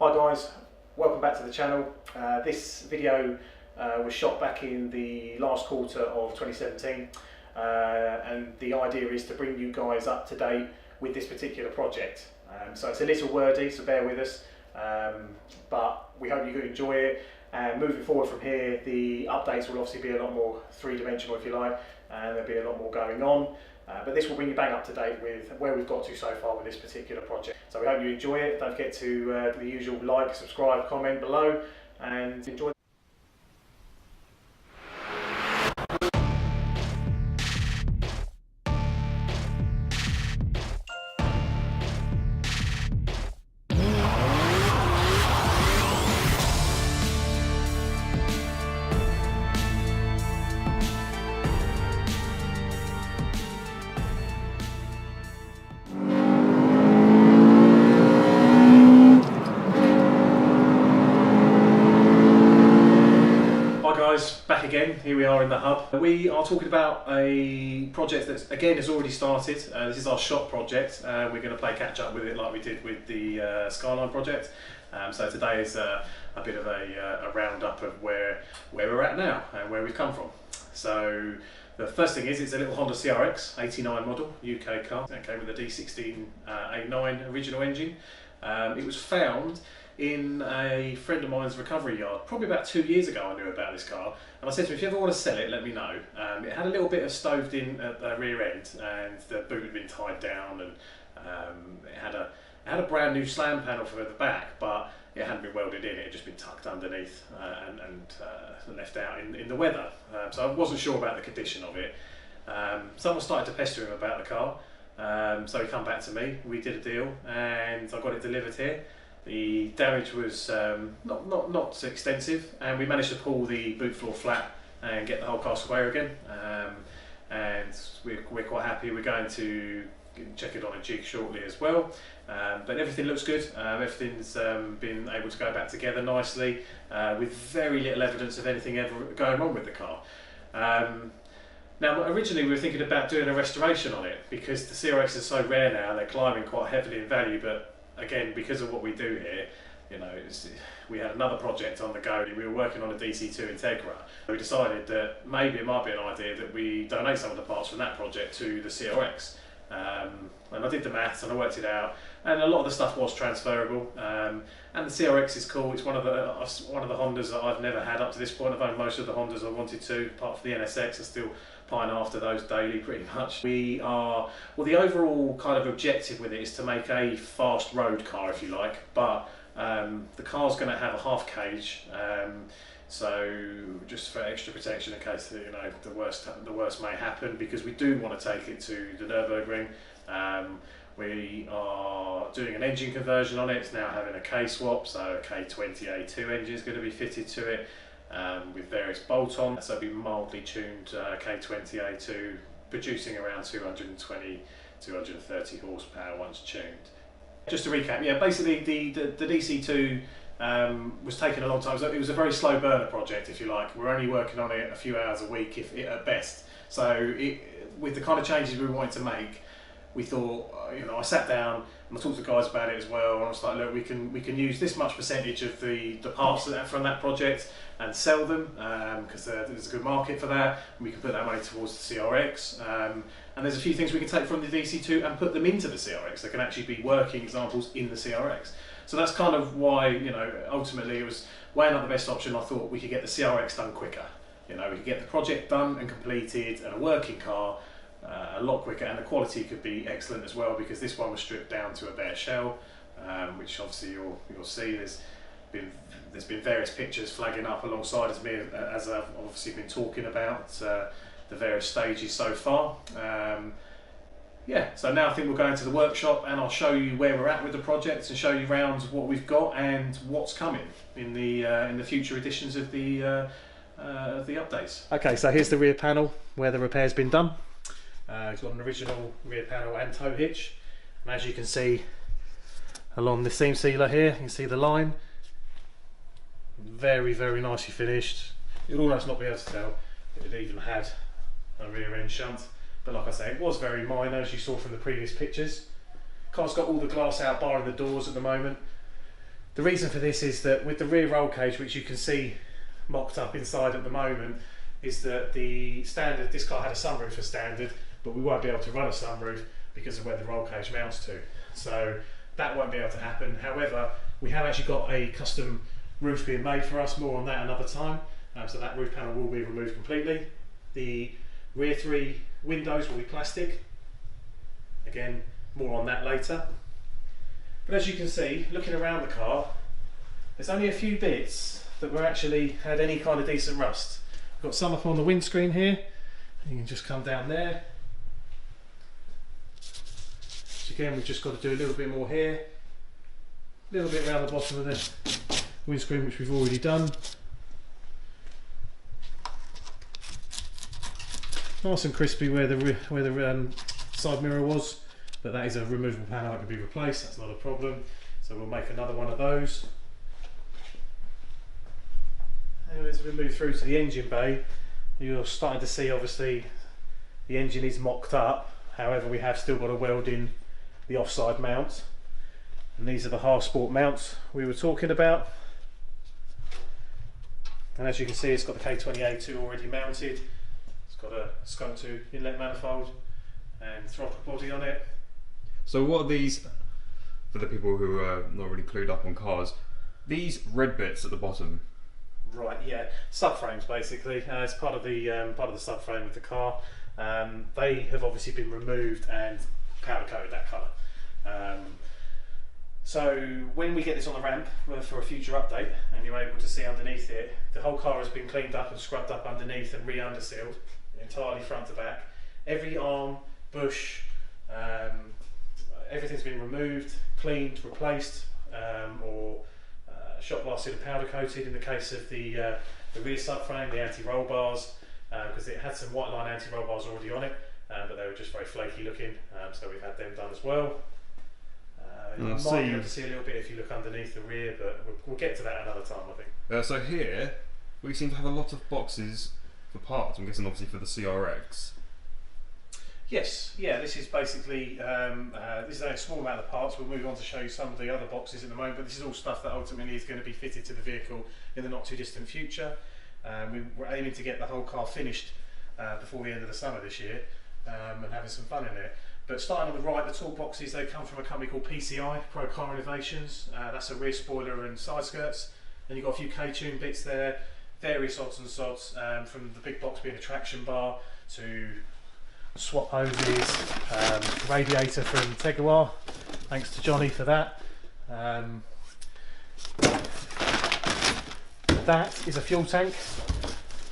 Hi guys, welcome back to the channel. This video was shot back in the last quarter of 2017 and the idea is to bring you guys up to date with this particular project. So it's a little wordy, so bear with us, but we hope you could enjoy it. And moving forward from here, the updates will obviously be a lot more three-dimensional if you like, and there'll be a lot more going on. But this will bring you bang up to date with where we've got to so far with this particular project. So we hope you enjoy it. Don't forget to the usual like, subscribe, comment below, and enjoy. Back again, here we are in the hub. We are talking about a project that again has already started. This is our shop project. We're going to play catch up with it like we did with the Skyline project. So today is a bit of a roundup of where we're at now and where we've come from. So the first thing is it's a little Honda CRX 89 model UK car. It came with a D16 A9 original engine. It was found in a friend of mine's recovery yard probably about 2 years ago. I knew about this car and I said to him, if you ever want to sell it, let me know. It had a little bit of stoved in at the rear end and the boot had been tied down, and it had a brand new slam panel for the back, but it hadn't been welded in. It had just been tucked underneath and left out in the weather. So I wasn't sure about the condition of it. Someone started to pester him about the car, so he come back to me, we did a deal and I got it delivered here. The damage was not so extensive, and we managed to pull the boot floor flat and get the whole car square again. And we're quite happy. We're going to check it on a jig shortly as well. But everything looks good. Everything's been able to go back together nicely with very little evidence of anything ever going wrong with the car. Now, originally we were thinking about doing a restoration on it because the CRX is so rare now, they're climbing quite heavily in value, but again, because of what we do here, you know, we had another project on the go. We were working on a DC2 Integra. We decided that maybe it might be an idea that we donate some of the parts from that project to the CRX. And I did the maths and I worked it out, and a lot of the stuff was transferable. And the CRX is cool. It's one of the Hondas that I've never had up to this point. I've owned most of the Hondas I wanted to, apart from the NSX. I still pine after those daily pretty much. The overall kind of objective with it is to make a fast road car, if you like, but the car's going to have a half cage, so just for extra protection in case the worst may happen, because we do want to take it to the Nürburgring. We are doing an engine conversion on it. It's now having a K swap, so a K20 A2 engine is going to be fitted to it. With various bolt-ons, so it'll be mildly tuned K20 A2, producing around 220, 230 horsepower once tuned. Just to recap, yeah, basically the DC2 was taking a long time. So it was a very slow burner project, if you like. We're only working on it a few hours a week, if at best. So with the kind of changes we wanted to make, we thought, I sat down and I talked to the guys about it as well, and I was like, look, we can use this much percentage of the parts from that project and sell them, because there's a good market for that, and we can put that money towards the CRX. And there's a few things we can take from the DC2 and put them into the CRX. They can actually be working examples in the CRX. So that's kind of why, ultimately it was weighing up the best option. I thought we could get the CRX done quicker. We could get the project done and completed and a working car a lot quicker, and the quality could be excellent as well, because this one was stripped down to a bare shell, which obviously you'll see. There's been various pictures flagging up alongside of me as I've obviously been talking about the various stages so far. Yeah, so now I think we'll go into the workshop and I'll show you where we're at with the project and show you around what we've got and what's coming in the future editions of the updates. Okay, so here's the rear panel where the repair's been done. It's got an original rear panel and tow hitch, and as you can see along the seam sealer here, you can see the line. Very, very nicely finished. You'll almost not be able to tell it even had a rear end shunt, but like I say, it was very minor, as you saw from the previous pictures. Car's got all the glass out barring the doors at the moment. The reason for this is that with the rear roll cage, which you can see mocked up inside at the moment, is that the standard, this car had a sunroof for standard, but we won't be able to run a sunroof because of where the roll cage mounts to. So that won't be able to happen. However, we have actually got a custom roof being made for us, more on that another time. So that roof panel will be removed completely. The rear 3 windows will be plastic. Again, more on that later. But as you can see, looking around the car, there's only a few bits that were actually had any kind of decent rust. We've got some up on the windscreen here. You can just come down there. So again, we've just got to do a little bit more here. A little bit around the bottom of the windscreen, which we've already done. Nice and crispy where the side mirror was, but that is a removable panel that can be replaced, that's not a problem. So we'll make another one of those. And as we move through to the engine bay, you're starting to see obviously the engine is mocked up, however we have still got to weld in the offside mount. And these are the half sport mounts we were talking about. And as you can see, it's got the K20 already mounted. It's got a Skunk 2 inlet manifold and throttle body on it. So what are these, for the people who are not really clued up on cars, these red bits at the bottom? Right, yeah, subframes basically. It's part of the subframe of the car. They have obviously been removed and powder coated that colour. So when we get this on the ramp for a future update and you're able to see underneath it, the whole car has been cleaned up and scrubbed up underneath and re-undersealed, entirely front to back. Every arm, bush, everything's been removed, cleaned, replaced, or shot blasted and powder coated in the case of the rear subframe, the anti-roll bars, because it had some white line anti-roll bars already on it, but they were just very flaky looking, so we've had them done as well. You might be able to see a little bit if you look underneath the rear, but we'll get to that another time, I think. So here we seem to have a lot of boxes for parts. I'm guessing obviously for the CRX. Yes, yeah, this is basically, this is only a small amount of parts. We'll move on to show you some of the other boxes in a moment, but this is all stuff that ultimately is going to be fitted to the vehicle in the not too distant future. We're aiming to get the whole car finished before the end of the summer this year, and having some fun in there. But starting on the right, the toolboxes, they come from a company called PCI, Pro Car Innovations. That's a rear spoiler and side skirts. Then you've got a few K-tune bits there, various odds and sods, from the big box being a traction bar to swap hoses, radiator from Teguar, thanks to Johnny for that. That is a fuel tank.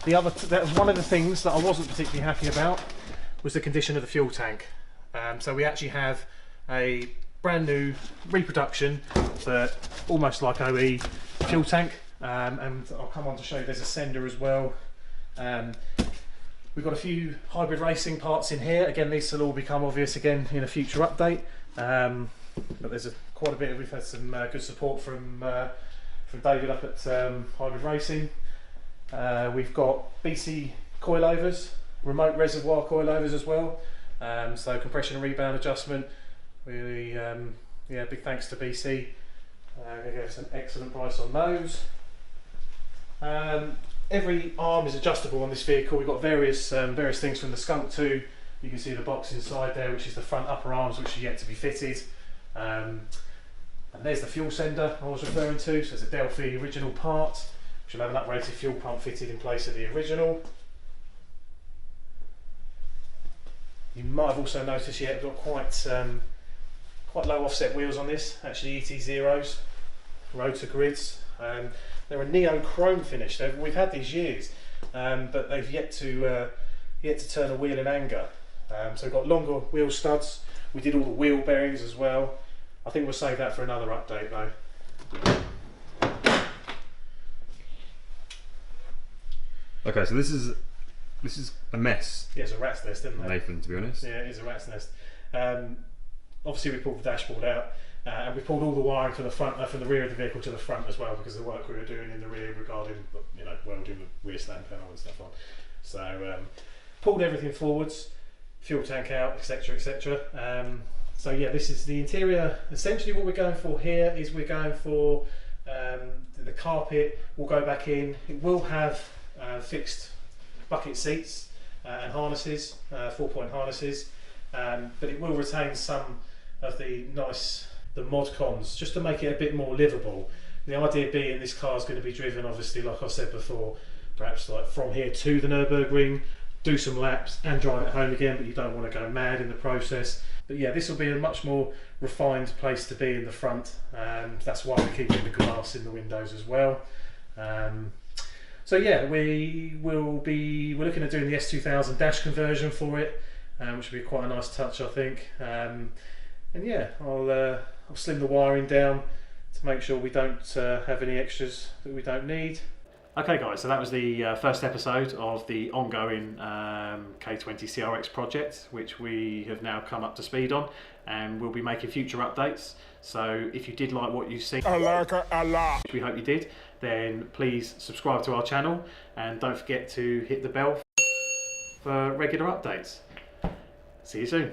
That was one of the things that I wasn't particularly happy about, was the condition of the fuel tank. So we actually have a brand new reproduction, but almost like OE fuel tank, and I'll come on to show you there's a sender as well. We've got a few hybrid racing parts in here. Again, these will all become obvious again in a future update. But there's quite a bit. We've had some good support from David up at Hybrid Racing. We've got BC coilovers, remote reservoir coilovers as well. So compression and rebound adjustment. Really, yeah, big thanks to BC. They gave us an excellent price on those. Every arm is adjustable on this vehicle. We've got various things from the Skunk 2. You can see the box inside there, which is the front upper arms, which are yet to be fitted. And there's the fuel sender I was referring to. So it's a Delphi original part, which will have an uprated fuel pump fitted in place of the original. You might have also noticed, yeah, we've got quite low offset wheels on this. Actually, ET0s, rotor grids. They're a neo chrome finish. We've had these years, but they've yet to turn a wheel in anger. So we've got longer wheel studs. We did all the wheel bearings as well. I think we'll save that for another update though. Okay, so this is a mess. Yeah, it's a rat's nest, isn't it? Nathan, to be honest. Yeah, it is a rat's nest. Obviously, we pulled the dashboard out, and we pulled all the wiring from the front, from the rear of the vehicle to the front as well, because of the work we were doing in the rear regarding, you know, welding the rear stand panel and stuff on. So pulled everything forwards, fuel tank out, etc., etc. So yeah, this is the interior. Essentially, what we're going for here is we're going for The carpet will go back in. It will have fixed bucket seats and harnesses, 4-point harnesses, but it will retain some of the mod cons just to make it a bit more livable. The idea being this car is going to be driven, obviously, like I said before, perhaps like from here to the Nürburgring, do some laps and drive it home again, but you don't want to go mad in the process. But yeah, this will be a much more refined place to be in the front. That's why we're keeping the glass in the windows as well. So yeah, we're looking at doing the S2000 dash conversion for it, which will be quite a nice touch, I think. And yeah, I'll slim the wiring down to make sure we don't have any extras that we don't need. Okay guys, so that was the first episode of the ongoing K20 CRX project, which we have now come up to speed on, and we'll be making future updates. So if you did like what you've seen, which we hope you did, then please subscribe to our channel and don't forget to hit the bell for regular updates. See you soon.